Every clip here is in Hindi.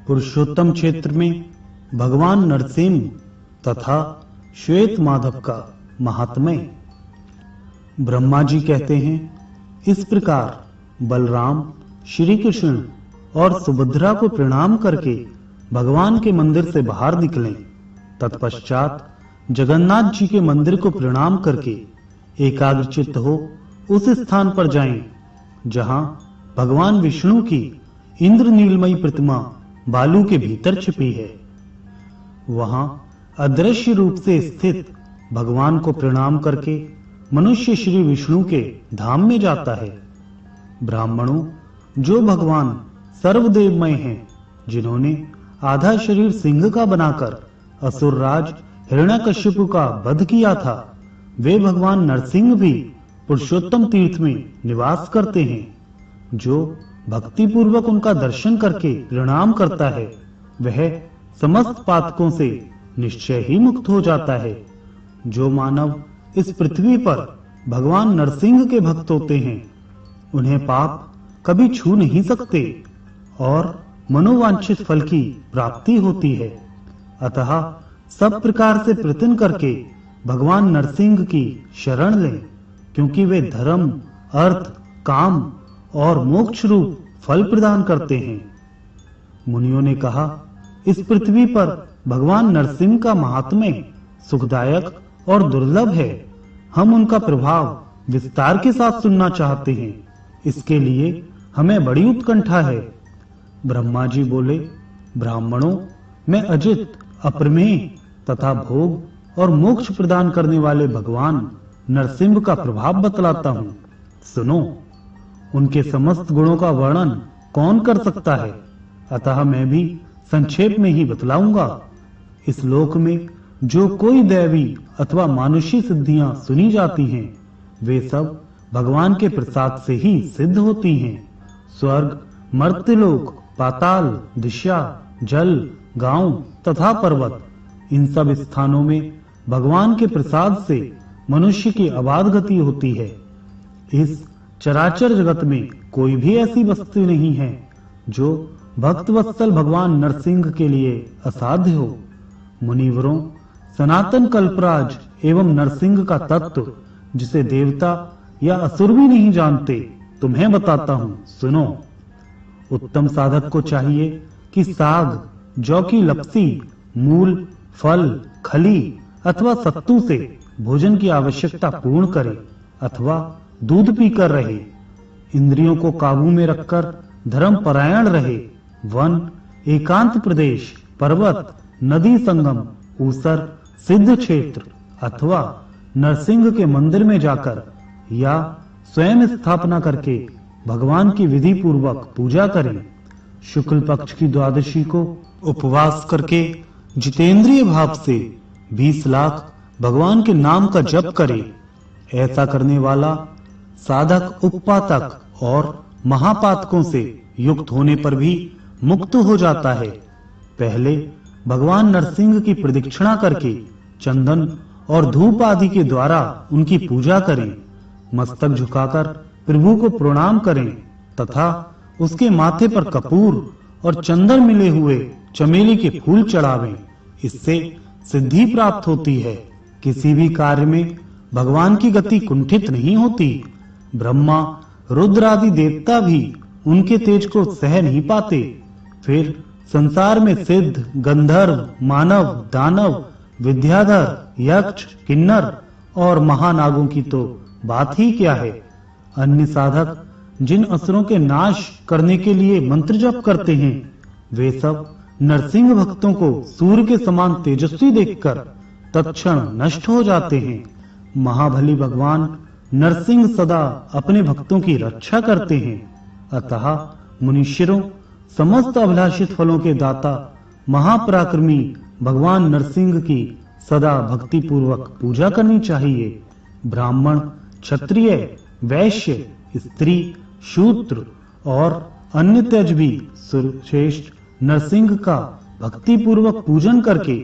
पुरुषोत्तम क्षेत्र में भगवान नरसिंह तथा श्वेत माधव का महात्म्य। ब्रह्मा जी कहते हैं, इस प्रकार बलराम श्री कृष्ण और सुभद्रा को प्रणाम करके भगवान के मंदिर से बाहर निकलें। तत्पश्चात जगन्नाथ जी के मंदिर को प्रणाम करके एकाग्रचित्त हो उस स्थान पर जाएं जहां भगवान विष्णु की इंद्रनीलमयी प्रतिमा बालू के भीतर छिपी है। वहां अदृश्य रूप से स्थित भगवान को प्रणाम करके मनुष्य श्री विष्णु के धाम में जाता है। ब्राह्मणों, जो भगवान सर्वदेवमय हैं, जिन्होंने आधा शरीर सिंह का बनाकर असुरराज हिरण्यकश्यप का वध किया था, वे भगवान नरसिंह भी पुरुषोत्तम तीर्थ में निवास करते हैं। जो भक्ति पूर्वक उनका दर्शन करके प्रणाम करता है, वह समस्त पातकों से निश्चय ही मुक्त हो जाता है। जो मानव इस पृथ्वी पर भगवान नरसिंह के भक्त होते हैं, उन्हें पाप कभी छू नहीं सकते और मनोवांछित फल की प्राप्ति होती है। अतः सब प्रकार से प्रयत्न करके भगवान नरसिंह की शरण लें, क्योंकि वे धर्म, अर्थ, काम और मोक्ष रूप फल प्रदान करते हैं। मुनियों ने कहा, इस पृथ्वी पर भगवान नरसिंह का महात्म्य सुखदायक और दुर्लभ है। हम उनका प्रभाव विस्तार के साथ सुनना चाहते हैं। इसके लिए हमें बड़ी उत्कंठा है। ब्रह्मा जी बोले, ब्राह्मणों, मैं अजित, अप्रमेय तथा भोग और मोक्ष प्रदान करने वाले भगवान नरसिंह का प्रभाव बतलाता हूँ। सुनो, उनके समस्त गुणों का वर्णन कौन कर सकता है, अतः मैं भी संक्षेप में ही बतलाऊंगा। इस लोक में जो कोई दैवी अथवा मानुषी सिद्धियां सुनी जाती हैं, वे सब भगवान के प्रसाद से ही सिद्ध होती हैं। स्वर्ग, मर्त्यलोक, पाताल, दिशा, जल, गांव तथा पर्वत, इन सब स्थानों में भगवान के प्रसाद से मनुष्य की अबाध गति होती है। इस चराचर जगत में कोई भी ऐसी वस्तु नहीं है जो भक्त वत्सल भगवान नरसिंह के लिए असाध्य हो। मुनिवरों, सनातन कल्पराज एवं नरसिंह का तत्व, जिसे देवता या असुर भी नहीं जानते, तुम्हें बताता हूँ, सुनो। उत्तम साधक को चाहिए कि साग, जौ की लपसी, मूल, फल, खली अथवा सत्तू से भोजन की आवश्यकता पूर्ण करे अथवा दूध पीकर रहे। इंद्रियों को काबू में रखकर धर्म परायण रहे। वन, एकांत प्रदेश, पर्वत, नदी संगम, ऊसर, सिद्ध क्षेत्र अथवा नरसिंह के मंदिर में जाकर या स्वयं स्थापना करके भगवान की विधि पूर्वक पूजा करें। शुक्ल पक्ष की द्वादशी को उपवास करके जितेंद्रिय भाव से 20 लाख भगवान के नाम का जप करे। ऐसा करने वाला साधक उपपातक और महापातकों से युक्त होने पर भी मुक्त हो जाता है। पहले भगवान नरसिंह की प्रदक्षिणा करके चंदन और धूप आदि के द्वारा उनकी पूजा करें। मस्तक झुकाकर प्रभु को प्रणाम करें तथा उसके माथे पर कपूर और चंदन मिले हुए चमेली के फूल चढ़ावें। इससे सिद्धि प्राप्त होती है। किसी भी कार्य में भगवान की गति कुंठित नहीं होती। ब्रह्मा, रुद्र आदि देवता भी उनके तेज को सह नहीं पाते। फिर संसार में सिद्ध, गंधर्व, मानव, दानव, विद्याधर, यक्ष, किन्नर और महानागों की तो बात ही क्या है। अन्य साधक जिन असुरों के नाश करने के लिए मंत्र जप करते हैं, वे सब नरसिंह भक्तों को सूर्य के समान तेजस्वी देखकर तत्क्षण नष्ट हो जाते हैं। महाबली भगवान नरसिंह सदा अपने भक्तों की रक्षा करते हैं। अतः मुनीश्वरों, समस्त अभिलाषित फलों के दाता महापराक्रमी भगवान नरसिंह की सदा भक्ति पूर्वक पूजा करनी चाहिए। ब्राह्मण, क्षत्रिय, वैश्य, स्त्री, शूद्र और अन्य त्यज भी श्रेष्ठ नरसिंह का भक्ति पूर्वक पूजन करके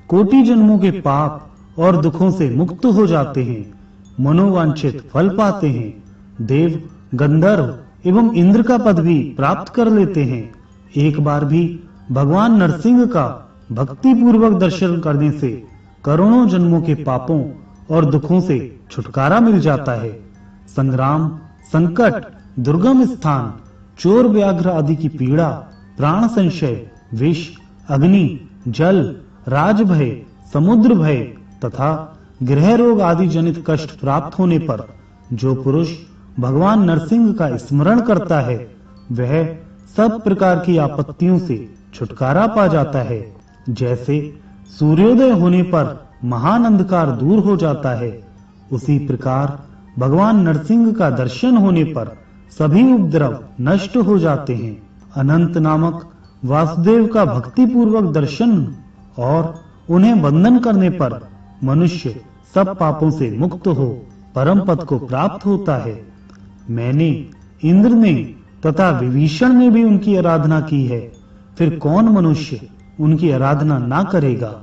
कोटि जन्मों के पाप और दुखों से मुक्त हो जाते हैं, मनोवांछित फल पाते हैं। देव, गंधर्व एवं इंद्र का पद भी प्राप्त कर लेते हैं। एक बार भी भगवान नरसिंह का भक्ति पूर्वक दर्शन करने से करोड़ों जन्मों के पापों और दुखों से छुटकारा मिल जाता है। संग्राम, संकट, दुर्गम स्थान, चोर व्याघ्र आदि की पीड़ा, प्राण संशय, विष, अग्नि, जल, राज भय, समुद्र भय तथा गृह रोग आदि जनित कष्ट प्राप्त होने पर जो पुरुष भगवान नरसिंह का स्मरण करता है वह सब प्रकार की आपत्तियों से छुटकारा पा जाता है। जैसे सूर्योदय होने पर महान अंधकार दूर हो जाता है, उसी प्रकार भगवान नरसिंह का दर्शन होने पर सभी उपद्रव नष्ट हो जाते हैं। अनंत नामक वासुदेव का भक्ति पूर्वक दर्शन और उन्हें वंदन करने पर मनुष्य सब पापों से मुक्त हो परम पद को प्राप्त होता है। मैंने, इंद्र ने तथा विभीषण ने भी उनकी आराधना की है, फिर कौन मनुष्य उनकी आराधना ना करेगा।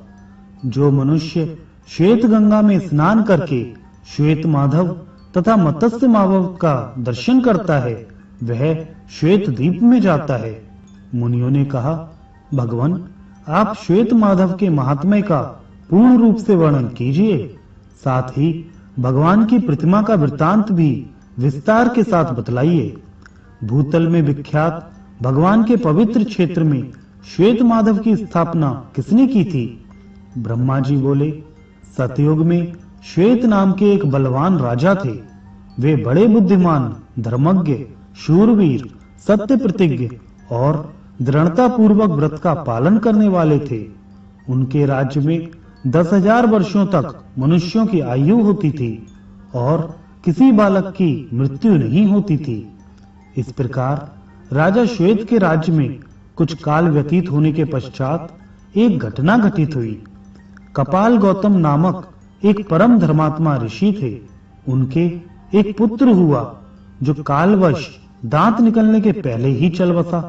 जो मनुष्य श्वेत गंगा में स्नान करके श्वेत माधव तथा मत्स्य माधव का दर्शन करता है वह श्वेत द्वीप में जाता है। मुनियों ने कहा, भगवान आप श्वेत माधव के महात्म्य का पूर्ण रूप से वर्णन कीजिए, साथ ही भगवान की प्रतिमा का वृत्तांत भी विस्तार के साथ बतलाइए। भूतल में विख्यात भगवान के पवित्र क्षेत्र में श्वेत माधव की स्थापना किसने की थी? ब्रह्मा जी बोले, सतयुग में श्वेत नाम के एक बलवान राजा थे। वे बड़े बुद्धिमान, धर्मज्ञ, शूरवीर, सत्य प्रतिज्ञ और दृढ़ता पूर्वक व्रत का पालन करने वाले थे। उनके राज्य में 10,000 वर्षों तक मनुष्यों की आयु होती थी और किसी बालक की मृत्यु नहीं होती थी। इस प्रकार राजा श्वेत के राज्य में कुछ काल व्यतीत होने के पश्चात एक घटना घटित हुई। कपाल गौतम नामक एक परम धर्मात्मा ऋषि थे। उनके एक पुत्र हुआ जो कालवश दांत निकलने के पहले ही चल बसा।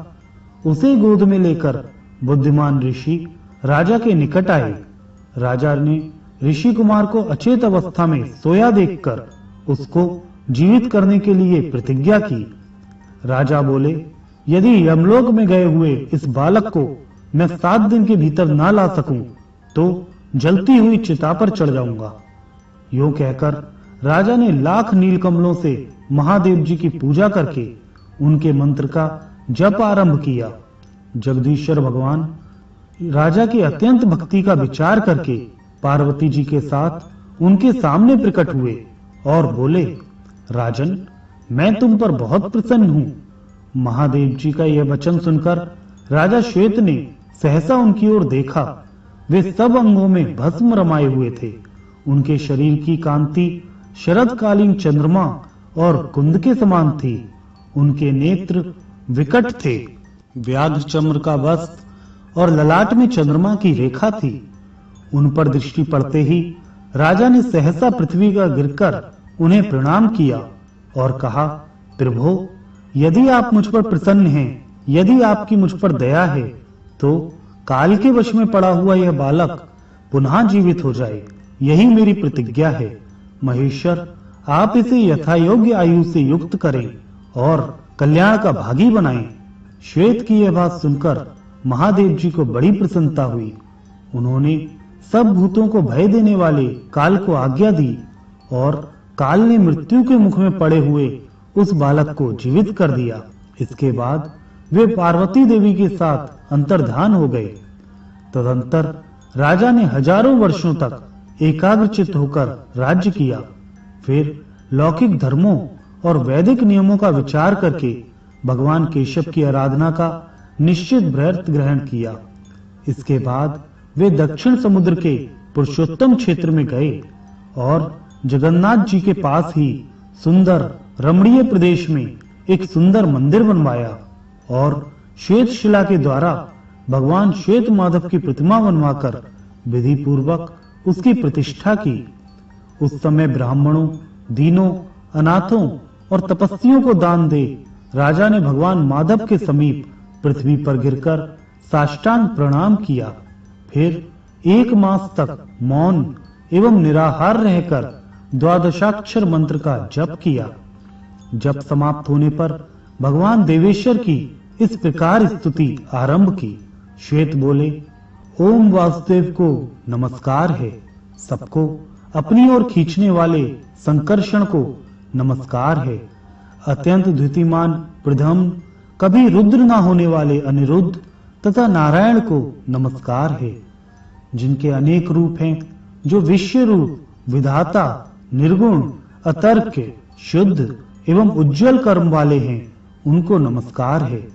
उसे गोद में लेकर बुद्धिमान ऋषि राजा के निकट आए। राजा ने ऋषि कुमार को अचेत अवस्था में सोया देखकर उसको जीवित करने के लिए प्रतिज्ञा की। राजा बोले, यदि यमलोक में गए हुए इस बालक को मैं 7 दिन के भीतर ना ला सकूं तो जलती हुई चिता पर चढ़ जाऊंगा। यूं कहकर राजा ने लाख नीलकमलों से महादेव जी की पूजा करके उनके मंत्र का जप आरंभ किया। जगदीश्वर भगवान राजा की अत्यंत भक्ति का विचार करके पार्वती जी के साथ उनके सामने प्रकट हुए और बोले, राजन मैं तुम पर बहुत प्रसन्न हूँ। महादेव जी का यह वचन सुनकर राजा श्वेत ने सहसा उनकी ओर देखा। वे सब अंगों में भस्म रमाए हुए थे। उनके शरीर की कांति शरदकालीन चंद्रमा और कुंद के समान थी। उनके नेत्र विकट थे। व्याघ्र चम्र का वस्त्र और ललाट में चंद्रमा की रेखा थी। उन पर दृष्टि पड़ते ही राजा ने सहसा पृथ्वी का गिरकर उन्हें प्रणाम किया और कहा, प्रभो यदि आप मुझ पर प्रसन्न हैं, यदि आपकी मुझ पर दया है तो काल के वश में पड़ा हुआ यह बालक पुनः जीवित हो जाए, यही मेरी प्रतिज्ञा है। महेश्वर आप इसे यथायोग्य आयु से युक्त करें और कल्याण का भागी बनाएं। श्वेत की यह बात सुनकर महादेव जी को बड़ी प्रसन्नता हुई। उन्होंने सब भूतों को भय देने वाले काल को आज्ञा दी और काल ने मृत्यु के मुख में पड़े हुए उस बालक को जीवित कर दिया। इसके बाद वे पार्वती देवी के साथ अंतर्धान हो गए। तदंतर राजा ने हजारों वर्षों तक एकाग्रचित्त होकर राज्य किया। फिर लौकिक धर्मों और वैदिक नियमों का विचार करके भगवान केशव की आराधना का निश्चित व्रत ग्रहण किया। इसके बाद वे दक्षिण समुद्र के पुरुषोत्तम क्षेत्र में गए और जगन्नाथ जी के पास ही सुंदर रमणीय प्रदेश में एक सुंदर मंदिर बनवाया और श्वेत शिला के द्वारा भगवान श्वेत माधव की प्रतिमा बनवाकर विधि पूर्वक उसकी प्रतिष्ठा की। उस समय ब्राह्मणों, दीनों, अनाथों और तपस्वियों को दान दे राजा ने भगवान माधव के समीप पृथ्वी पर गिरकर साष्टांग प्रणाम किया। फिर 1 मास तक मौन एवं निराहार रहकर 12 मंत्र का जप किया। जप समाप्त होने पर भगवान देवेश्वर की इस प्रकार स्तुति आरंभ की, श्वेत बोले, ओम वासुदेव को नमस्कार है। सबको अपनी ओर खींचने वाले संकर्षण को नमस्कार है। अत्यंत द्युतिमान प्रथम, कभी रुद्र ना होने वाले अनिरुद्ध तथा नारायण को नमस्कार है। जिनके अनेक रूप हैं, जो विश्व रूप, विधाता, निर्गुण, अतर्क, शुद्ध एवं उज्जवल कर्म वाले हैं, उनको नमस्कार है।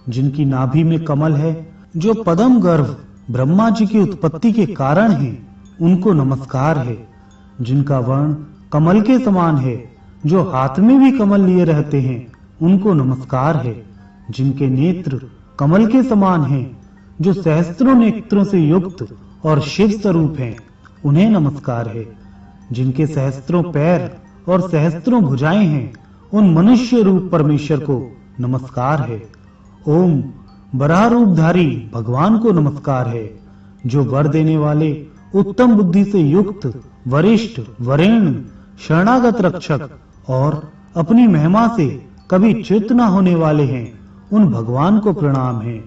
जिनकी नाभि में कमल है, जो पदम गर्भ ब्रह्मा जी की उत्पत्ति के कारण हैं, उनको नमस्कार है। जिनका वर्ण कमल के समान है, जो हाथ में भी कमल लिए रहते हैं, उनको नमस्कार है। जिनके नेत्र कमल के समान हैं, जो सहस्त्रों नेत्रों से युक्त और शिव स्वरूप हैं, उन्हें नमस्कार है। जिनके सहस्त्रों पैर और सहस्त्रों भुजाएं हैं, उन मनुष्य रूप परमेश्वर को नमस्कार है। ओम बराह रूपधारी भगवान को नमस्कार है। जो वर देने वाले, उत्तम बुद्धि से युक्त, वरिष्ठ, वरेण्य, शरणागत रक्षक और अपनी महिमा से कभी च्युत न होने वाले हैं, उन भगवान को प्रणाम है।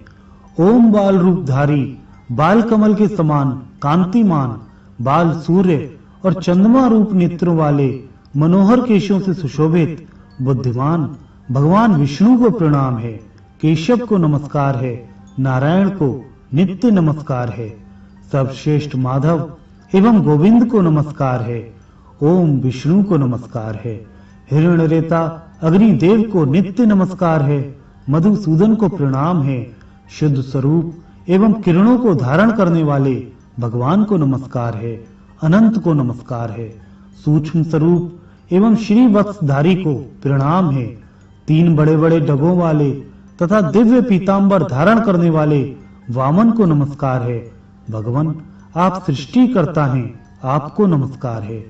ओम बाल रूपधारी, बाल कमल के समान कांतिमान, बाल सूर्य और चंद्रमा रूप नेत्रों वाले, मनोहर केशों से सुशोभित बुद्धिमान भगवान विष्णु को प्रणाम है। केशव को नमस्कार है। नारायण को नित्य नमस्कार है। सर्वश्रेष्ठ माधव एवं गोविंद को नमस्कार है। ओम विष्णु को नमस्कार है। हिरण्यरेता अग्निदेव को नित्य नमस्कार है। मधुसूदन को प्रणाम है। शुद्ध स्वरूप एवं किरणों को धारण करने वाले भगवान को नमस्कार है। अनंत को नमस्कार है। सूक्ष्म स्वरूप एवं श्री वत्सधारी को प्रणाम है। तीन बड़े बड़े डगों वाले तथा दिव्य पीतांबर धारण करने वाले वामन को नमस्कार है। भगवान आप सृष्टि करता हैं, आपको नमस्कार है।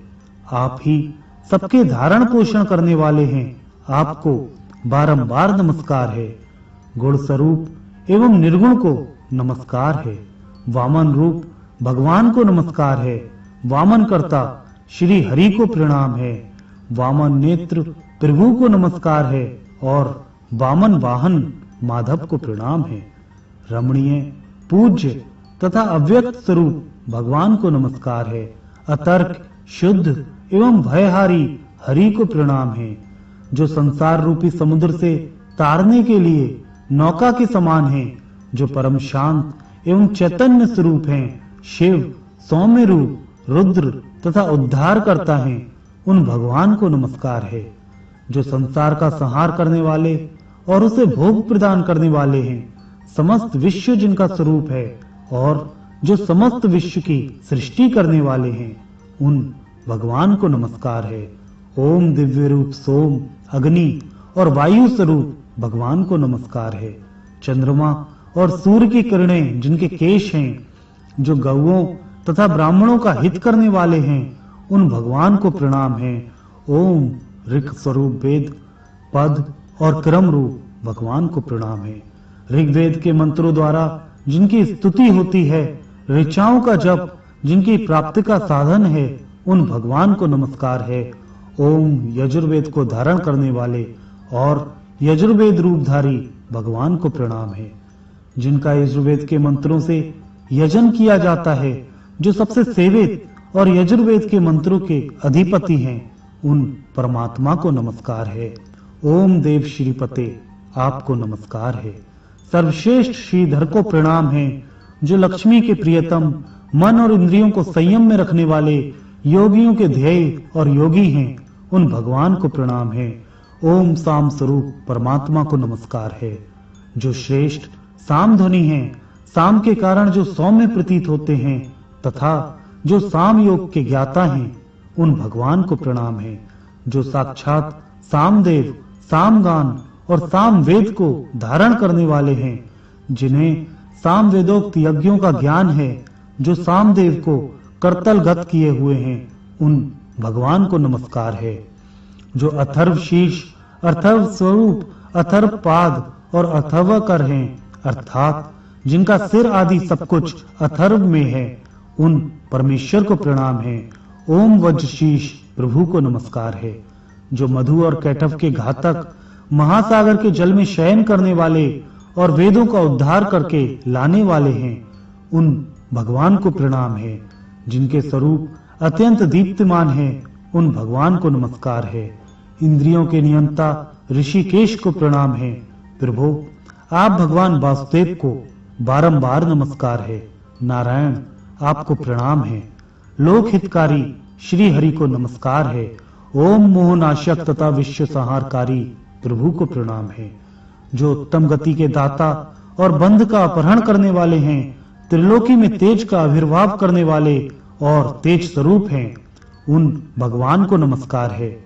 आप ही सबके धारण पोषण करने वाले हैं, आपको बारंबार नमस्कार है। गुण स्वरूप एवं निर्गुण को नमस्कार है। वामन रूप भगवान को नमस्कार है। वामन कर्ता श्री हरि को प्रणाम है। वामन नेत्र प्रभु को नमस्कार है और वामन वाहन माधव को प्रणाम है। रमणीय, पूज्य तथा अव्यक्त स्वरूप भगवान को नमस्कार है। अतर्क, शुद्ध एवं भयहारी हरि को प्रणाम है। जो संसार रूपी समुद्र से तारने के लिए नौका के समान है, जो परम शांत एवं चैतन्य स्वरूप हैं, शिव, सौम्य रूप, रुद्र तथा उद्धार करता है, उन भगवान को नमस्कार है। जो संसार का संहार करने वाले और उसे भोग प्रदान करने वाले हैं, समस्त विश्व जिनका स्वरूप है और जो समस्त विश्व की सृष्टि करने वाले हैं, उन भगवान को नमस्कार है। ओम दिव्य रूप सोम, अग्नि और वायु स्वरूप भगवान को नमस्कार है। चंद्रमा और सूर्य की किरणें जिनके केश हैं, जो गौओं तथा ब्राह्मणों का हित करने वाले हैं, उन भगवान को प्रणाम है। ओम ऋक् स्वरूप वेद, पद और क्रम रूप भगवान को प्रणाम है। ऋग्वेद के मंत्रों द्वारा जिनकी स्तुति होती है, ऋचाओं का जप जिनकी प्राप्ति का साधन है, उन भगवान को नमस्कार है। ओम यजुर्वेद को धारण करने वाले और यजुर्वेद रूपधारी भगवान को प्रणाम है। जिनका यजुर्वेद के मंत्रों से यजन किया जाता है, जो सबसे सेवित और यजुर्वेद के मंत्रों के अधिपति हैं, उन परमात्मा को नमस्कार है। ओम देव श्रीपते, आपको नमस्कार है। सर्वश्रेष्ठ श्रीधर को प्रणाम है। जो लक्ष्मी के प्रियतम, मन और इंद्रियों को संयम में रखने वाले योगियों के ध्येय और योगी हैं, उन भगवान को प्रणाम है। ओम साम स्वरूप परमात्मा को नमस्कार है। जो श्रेष्ठ साम ध्वनि है, साम के कारण जो सौम्य प्रतीत होते हैं तथा जो साम योग के ज्ञाता हैं, उन भगवान को प्रणाम है। जो साक्षात सामदेव, सामगान और साम वेद को धारण करने वाले हैं, जिन्हें साम वेदोक्त यज्ञों का ज्ञान है, जो सामदेव को करतलगत किए हुए हैं, उन भगवान को नमस्कार है। जो अथर्व शीर्ष, अथर्व स्वरूप, अथर्व पाद और अथर्व कर हैं, अर्थात जिनका सिर आदि सब कुछ अथर्व में है, उन परमेश्वर को प्रणाम है। ओम वज्रशीष प्रभु को नमस्कार है। जो मधु और कैटव के घातक, महासागर के जल में शयन करने वाले और वेदों का उद्धार करके लाने वाले हैं, उन भगवान को प्रणाम है। जिनके स्वरूप अत्यंत दीप्तिमान है, उन भगवान को नमस्कार है। इंद्रियों के नियंता ऋषिकेश को प्रणाम है। प्रभु, आप भगवान वासुदेव को बारंबार नमस्कार है। नारायण, आपको प्रणाम है। लोक हितकारी श्री हरि को नमस्कार है। ओम मोहनाशक तथा विश्व संहारकारी प्रभु को प्रणाम है। जो उत्तम गति के दाता और बंध का अपहरण करने वाले हैं, त्रिलोकी में तेज का आविर्भाव करने वाले और तेज स्वरूप हैं, उन भगवान को नमस्कार है।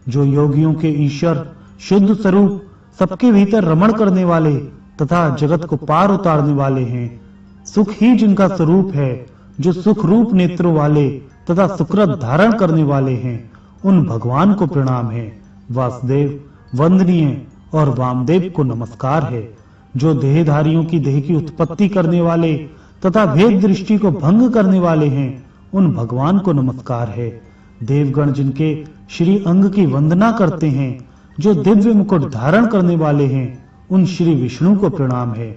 जो योगियों के ईश्वर शुद्ध स्वरूप, सबके भीतर रमण करने वाले तथा जगत को पार उतारने वाले हैं, सुख ही जिनका स्वरूप है, जो सुख रूप नेत्रों वाले तथा सुकृत धारण करने वाले हैं, उन भगवान को प्रणाम है। वासुदेव वंदनीय और वामदेव को नमस्कार है। जो देहधारियों की देह की उत्पत्ति करने वाले तथा भेद दृष्टि को भंग करने वाले हैं, उन भगवान को नमस्कार है। देवगण जिनके श्री अंग की वंदना करते हैं, जो दिव्य मुकुट धारण करने वाले हैं, उन श्री विष्णु को प्रणाम है।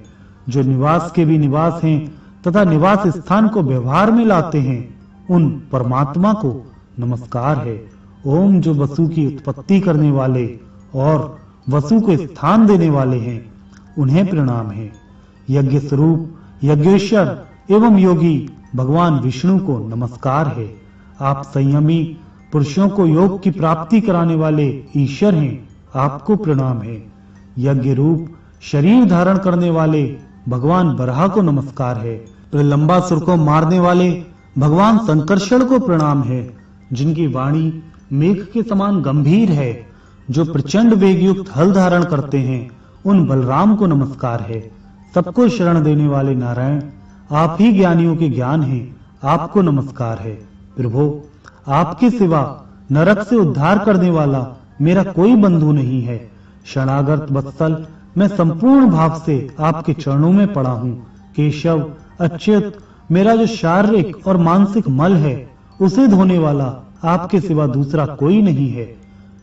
जो निवास के भी निवास हैं तथा निवास स्थान को व्यवहार में लाते हैं, उन परमात्मा को नमस्कार है। ओम, जो वसु की उत्पत्ति करने वाले और वसु को स्थान देने वाले हैं, उन्हें प्रणाम है। यज्ञ स्वरूप यज्ञेश्वर एवं योगी भगवान विष्णु को नमस्कार है। आप संयमी पुरुषों को योग की प्राप्ति कराने वाले ईश्वर हैं, आपको प्रणाम है। यज्ञ रूप शरीर धारण करने वाले भगवान बराह को नमस्कार है। लंबासुर को मारने वाले भगवान संकर्षण को प्रणाम है। जिनकी वाणी मेघ के समान गंभीर है, जो प्रचंड वेग युक्त हल धारण करते हैं, उन बलराम को नमस्कार है। सबको शरण देने वाले नारायण, आप ही ज्ञानियों के ज्ञान हैं, आपको नमस्कार है। प्रभु, आपके सिवा नरक से उद्धार करने वाला मेरा कोई बंधु नहीं है। शरणागत वत्सल, मैं संपूर्ण भाव से आपके चरणों में पड़ा हूँ। केशव, अच्युत, मेरा जो शारीरिक और मानसिक मल है, उसे धोने वाला आपके सिवा दूसरा कोई नहीं है।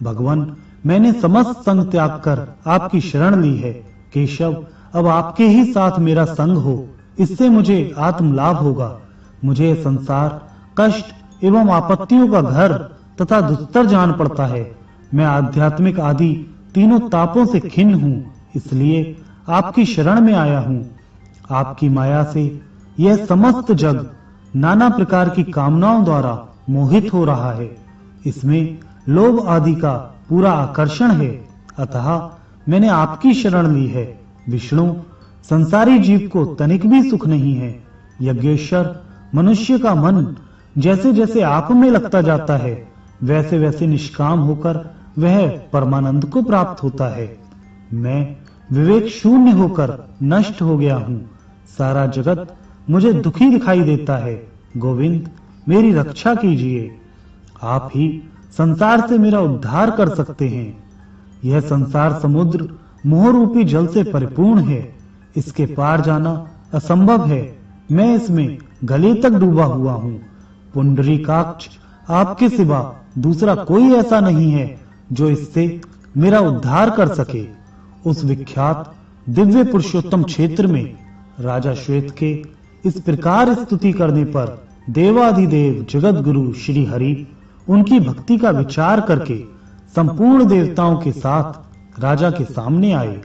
भगवान, मैंने समस्त संग त्याग कर आपकी शरण ली है। केशव, अब आपके ही साथ मेरा संग हो, इससे मुझे आत्म लाभ होगा। मुझे संसार कष्ट एवं आपत्तियों का घर तथा दुस्तर जान पड़ता है। मैं आध्यात्मिक आदि तीनों तापों से खिन्न हूँ, इसलिए आपकी शरण में आया हूँ। आपकी माया से यह समस्त जग नाना प्रकार की कामनाओं द्वारा मोहित हो रहा है। इसमें लोभ आदि का पूरा आकर्षण है, अतः मैंने आपकी शरण ली है। विष्णु, संसारी जीव को तनिक भी सुख नहीं है। यज्ञेश्वर, मनुष्य का मन जैसे जैसे आप में लगता जाता है, वैसे वैसे निष्काम होकर वह परमानंद को प्राप्त होता है। मैं विवेक शून्य होकर नष्ट हो गया हूँ। सारा जगत मुझे दुखी दिखाई देता है। गोविंद, मेरी रक्षा कीजिए। आप ही संसार से मेरा उद्धार कर सकते हैं। यह संसार समुद्र मोह रूपी जल से परिपूर्ण है, इसके पार जाना असंभव है। मैं इसमें गले तक डूबा हुआ हूँ। पुंडरीकाक्ष, आपके सिवा दूसरा कोई ऐसा नहीं है जो इससे मेरा उद्धार कर सके। उस विख्यात दिव्य पुरुषोत्तम क्षेत्र में राजा श्वेत के इस प्रकार स्तुति करने पर देवाधिदेव जगत गुरु श्री हरि उनकी भक्ति का विचार करके संपूर्ण देवताओं के साथ राजा के सामने आए।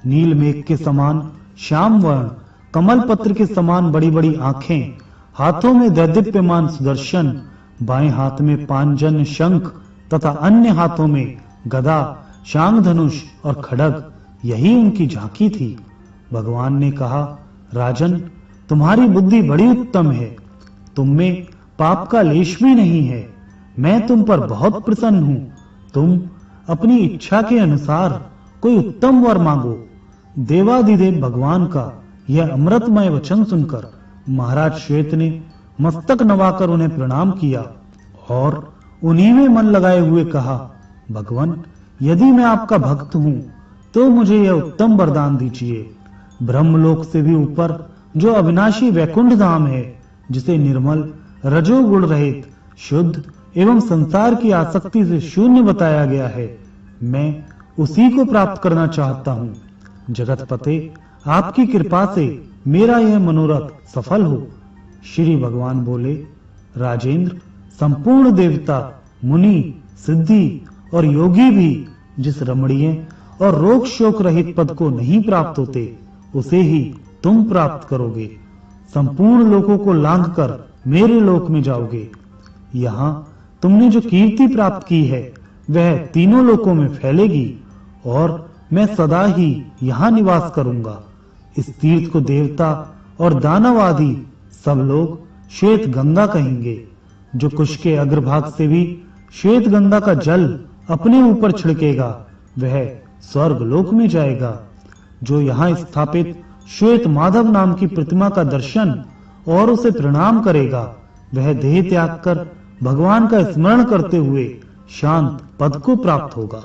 नील मेघ के समान श्याम वर्ण, कमल पत्र के समान बड़ी बड़ी आंखें, हाथों में दैदीप्यमान सुदर्शन, बाएं हाथ में पांजन्य शंख तथा अन्य हाथों में गदा, शांग धनुष और खड्ग, यही उनकी झांकी थी। भगवान ने कहा, राजन, तुम्हारी बुद्धि बड़ी उत्तम है। तुम में पाप का लेश भी नहीं है। मैं तुम पर बहुत प्रसन्न हूँ। तुम अपनी इच्छा के अनुसार कोई उत्तम वर मांगो। देवाधिदेव भगवान का यह अमृतमय वचन सुनकर महाराज श्वेत ने मस्तक नवाकर उन्हें प्रणाम किया और उन्हीं में मन लगाए हुए कहा, भगवान, यदि मैं आपका भक्त हूँ तो मुझे यह उत्तम वरदान दीजिए। ब्रह्मलोक से भी ऊपर जो अविनाशी वैकुंठ धाम है, जिसे निर्मल रजोगुण रहित शुद्ध एवं संसार की आसक्ति से शून्य बताया गया है, मैं उसी को प्राप्त करना चाहता हूँ। जगतपते, आपकी कृपा से मेरा यह मनोरथ सफल हो। श्री भगवान बोले, राजेंद्र, संपूर्ण देवता, मुनि, सिद्धि और योगी भी जिस रमणीय और रोग शोक रहित पद को नहीं प्राप्त होते, उसे ही तुम प्राप्त करोगे। संपूर्ण लोकों को लांघकर मेरे लोक में जाओगे। यहाँ तुमने जो कीर्ति प्राप्त की है वह तीनों लोकों में फैलेगी और मैं सदा ही यहाँ निवास करूंगा। इस तीर्थ को देवता और दानव आदि सब लोग श्वेत गंगा कहेंगे। जो कुश के अग्रभाग से भी श्वेत गंगा का जल अपने ऊपर छिड़केगा वह स्वर्ग लोक में जाएगा। जो यहाँ स्थापित श्वेत माधव नाम की प्रतिमा का दर्शन और उसे प्रणाम करेगा वह देह त्याग कर भगवान का स्मरण करते हुए शांत पद को प्राप्त होगा।